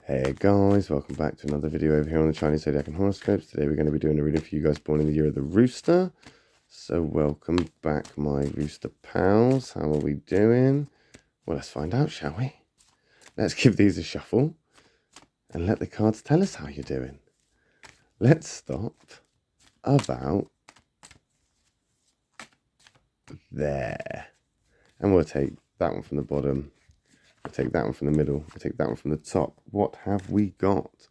Hey guys, welcome back to another video over here on the Chinese Zodiac and horoscopes. Today we're going to be doing a reading for you guys born in the year of the Rooster. So welcome back, my Rooster pals. How are we doing? Well, let's find out, shall we? Let's give these a shuffle and let the cards tell us how you're doing. Let's stop about there. And we'll take that one from the bottom. I'll take that one from the middle. I'll take that one from the top. What have we got?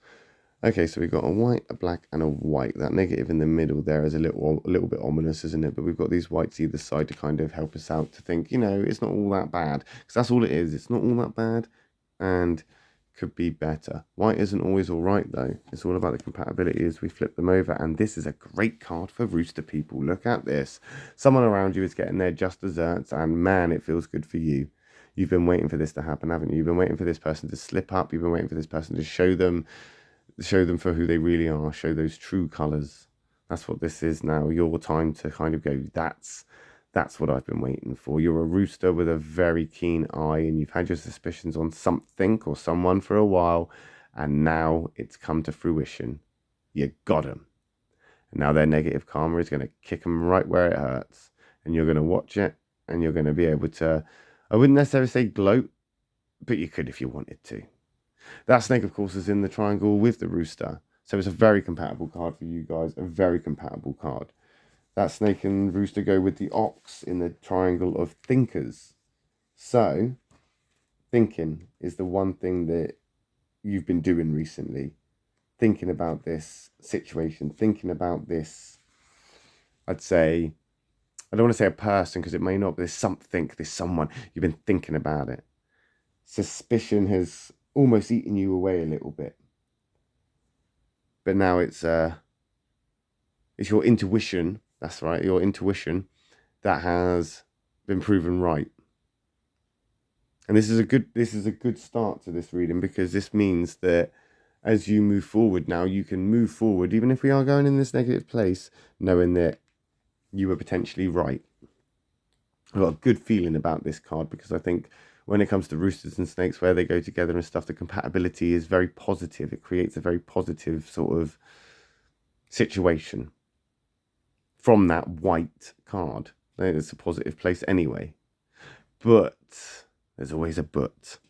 Okay, so we've got a white, a black, and a white. That negative in the middle there is a little bit ominous, isn't it? But we've got these whites either side to kind of help us out to think, you know, it's not all that bad. Because that's all it is. It's not all that bad and could be better. White isn't always all right, though. It's all about the compatibility as we flip them over. And this is a great card for Rooster people. Look at this. Someone around you is getting their just desserts, and man, it feels good for you. You've been waiting for this to happen, haven't you? You've been waiting for this person to slip up. You've been waiting for this person to show them for who they really are, show those true colours. That's what this is now. Your time to kind of go, that's what I've been waiting for. You're a rooster with a very keen eye, and you've had your suspicions on something or someone for a while, and now it's come to fruition. You got them. And now their negative karma is going to kick them right where it hurts. And you're going to watch it, and you're going to be able to, I wouldn't necessarily say gloat, but you could if you wanted to. That snake, of course, is in the triangle with the rooster. So it's a very compatible card for you guys, a very compatible card. That snake and rooster go with the ox in the triangle of thinkers. So thinking is the one thing that you've been doing recently. Thinking about this situation, thinking about this, I'd say, I don't want to say a person because it may not, but there's something, there's someone, you've been thinking about it. Suspicion has almost eaten you away a little bit. But now it's your intuition, that's right, your intuition that has been proven right. And this is a good start to this reading, because this means that as you move forward now, you can move forward, even if we are going in this negative place, knowing that you were potentially right. I've got a good feeling about this card, because I think when it comes to roosters and snakes, where they go together and stuff, the compatibility is very positive. It creates a very positive sort of situation from that white card. It's a positive place anyway. But there's always a but.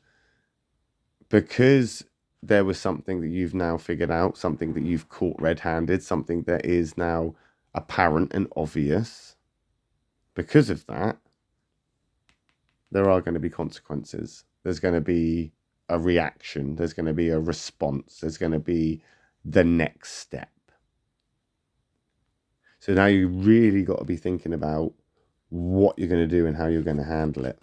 Because there was something that you've now figured out, something that you've caught red-handed, something that is now apparent and obvious. Because of that, there are going to be consequences. There's going to be a reaction. There's going to be a response. There's going to be the next step. So now you really got to be thinking about what you're going to do and how you're going to handle it.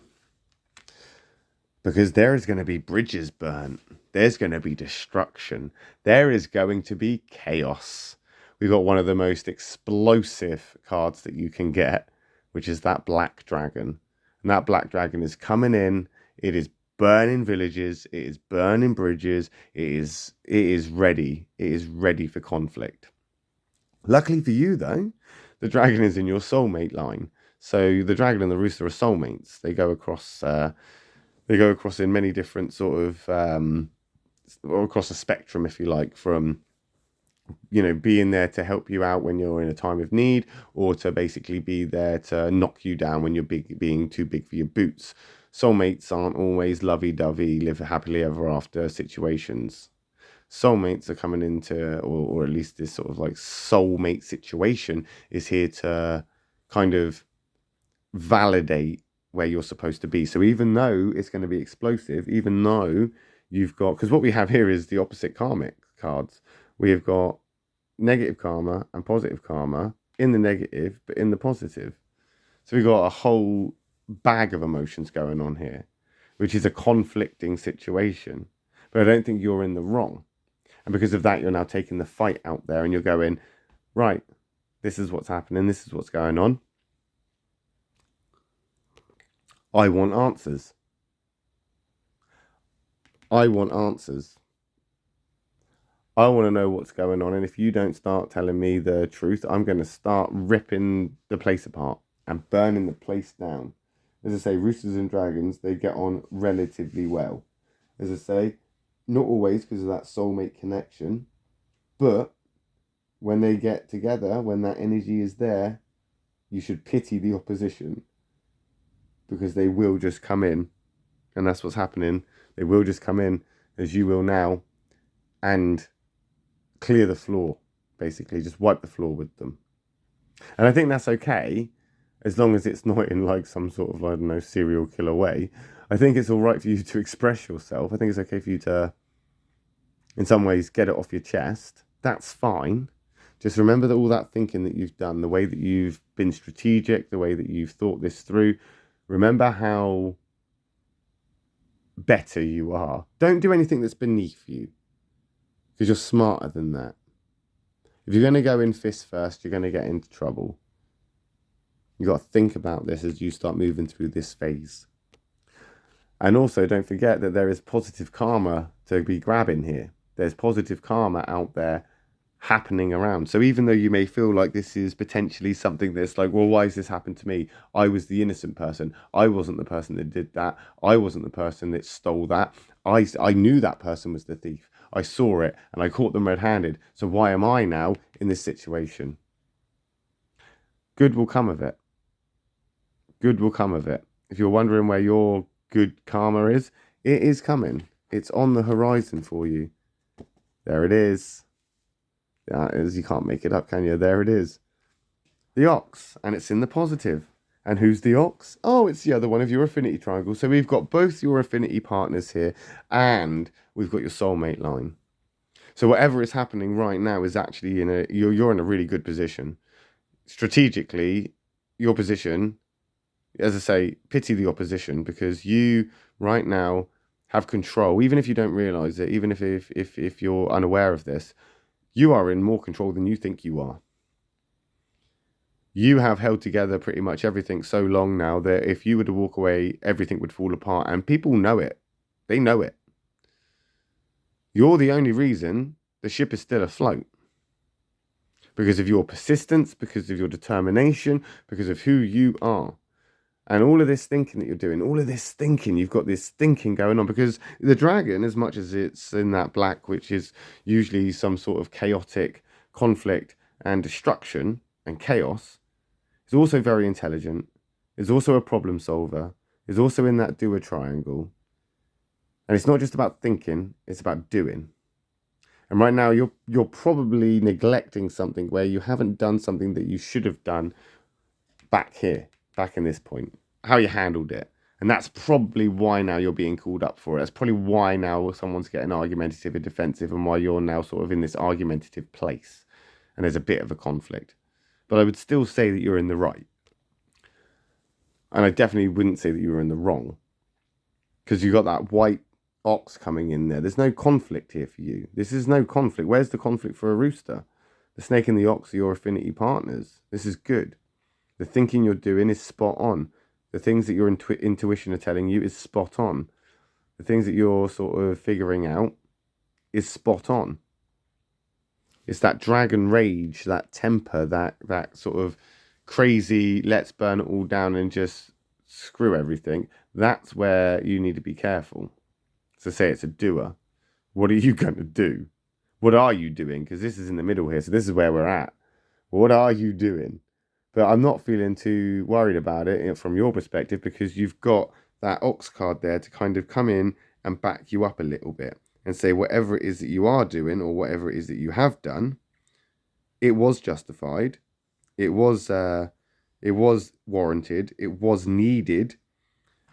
Because there is going to be bridges burnt. There's going to be destruction. There is going to be chaos. We've got one of the most explosive cards that you can get, which is that black dragon. And that black dragon is coming in. It is burning villages. It is burning bridges. It is ready. It is ready for conflict. Luckily for you, though, the dragon is in your soulmate line. So the dragon and the rooster are soulmates. They go across. They go across in many different sort of, or across a spectrum, if you like, from, you know, being there to help you out when you're in a time of need, or to basically be there to knock you down when you're being too big for your boots. Soulmates aren't always lovey-dovey, live happily ever after situations. Soulmates are coming into, or at least this sort of like soulmate situation is here to kind of validate where you're supposed to be. So even though it's going to be explosive, even though you've got, because what we have here is the opposite karmic cards. We have got negative karma and positive karma in the negative, but in the positive. So we've got a whole bag of emotions going on here, which is a conflicting situation. But I don't think you're in the wrong. And because of that, you're now taking the fight out there and you're going, right, this is what's happening. This is what's going on. I want answers. I want answers. I want to know what's going on. And if you don't start telling me the truth, I'm going to start ripping the place apart and burning the place down. As I say, roosters and dragons, they get on relatively well. As I say, Not always because of that soulmate connection, but when they get together, when that energy is there, you should pity the opposition because they will just come in, and that's what's happening. They will just come in as you will now and clear the floor, basically, just wipe the floor with them. And I think that's okay as long as it's not in like some sort of, I don't know, serial killer way. I think it's all right for you to express yourself. I think it's okay for you to, in some ways, get it off your chest. That's fine. Just remember that all that thinking that you've done, the way that you've been strategic, the way that you've thought this through, remember how better you are. Don't do anything that's beneath you because you're smarter than that. If you're going to go in fist first, you're going to get into trouble. You've got to think about this as you start moving through this phase. And also, don't forget that there is positive karma to be grabbing here. There's positive karma out there happening around. So even though you may feel like this is potentially something that's like, well, why has this happened to me? I was the innocent person. I wasn't the person that did that. I wasn't the person that stole that. I knew that person was the thief. I saw it and I caught them red-handed. So why am I now in this situation? Good will come of it. Good will come of it. If you're wondering where your good karma is, it is coming. It's on the horizon for you. There it is. That is, you can't make it up, can you? There it is. The ox, and it's in the positive. And who's the ox? Oh, it's the other one of your affinity triangle. So we've got both your affinity partners here, and we've got your soulmate line. So whatever is happening right now is actually you're in a really good position. Strategically, your position, as I say, pity the opposition because you right now have control, even if you don't realize it, even if you're unaware of this. You are in more control than you think you are. You have held together pretty much everything so long now that if you were to walk away, everything would fall apart. And people know it. They know it. You're the only reason the ship is still afloat. Because of your persistence, because of your determination, because of who you are. And all of this thinking that you're doing, all of this thinking, you've got this thinking going on because the dragon, as much as it's in that black, which is usually some sort of chaotic conflict and destruction and chaos, is also very intelligent, is also a problem solver, is also in that doer triangle. And it's not just about thinking, it's about doing. And right now you're probably neglecting something where you haven't done something that you should have done back here. Back in this point, how you handled it. And that's probably why now you're being called up for it. That's probably why now someone's getting argumentative and defensive and why you're now sort of in this argumentative place. And there's a bit of a conflict. But I would still say that you're in the right. And I definitely wouldn't say that you were in the wrong. Because you got that white ox coming in there. There's no conflict here for you. This is no conflict. Where's the conflict for a rooster? The snake and the ox are your affinity partners. This is good. The thinking you're doing is spot on. The things that your intuition are telling you is spot on. The things that you're sort of figuring out is spot on. It's that dragon rage, that temper, that sort of crazy, let's burn it all down and just screw everything. That's where you need to be careful. So say it's a doer. What are you going to do? What are you doing? Because this is in the middle here. So this is where we're at. What are you doing? But I'm not feeling too worried about it from your perspective because you've got that ox card there to kind of come in and back you up a little bit and say whatever it is that you are doing or whatever it is that you have done, it was justified, it was warranted, it was needed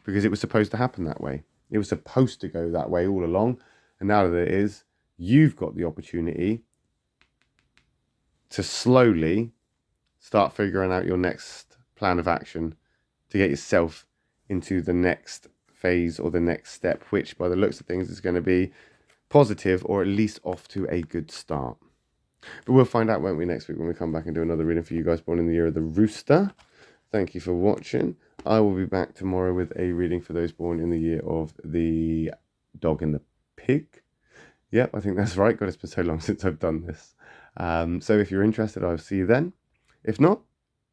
because it was supposed to happen that way. It was supposed to go that way all along, and now that it is, you've got the opportunity to slowly start figuring out your next plan of action to get yourself into the next phase or the next step, which by the looks of things is going to be positive or at least off to a good start. But we'll find out, won't we, next week when we come back and do another reading for you guys born in the year of the rooster. Thank you for watching. I will be back tomorrow with a reading for those born in the year of the dog and the pig. Yep, I think that's right. God, it's been so long since I've done this. So if you're interested, I'll see you then. If not,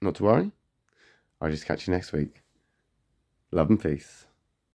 not to worry. I'll just catch you next week. Love and peace.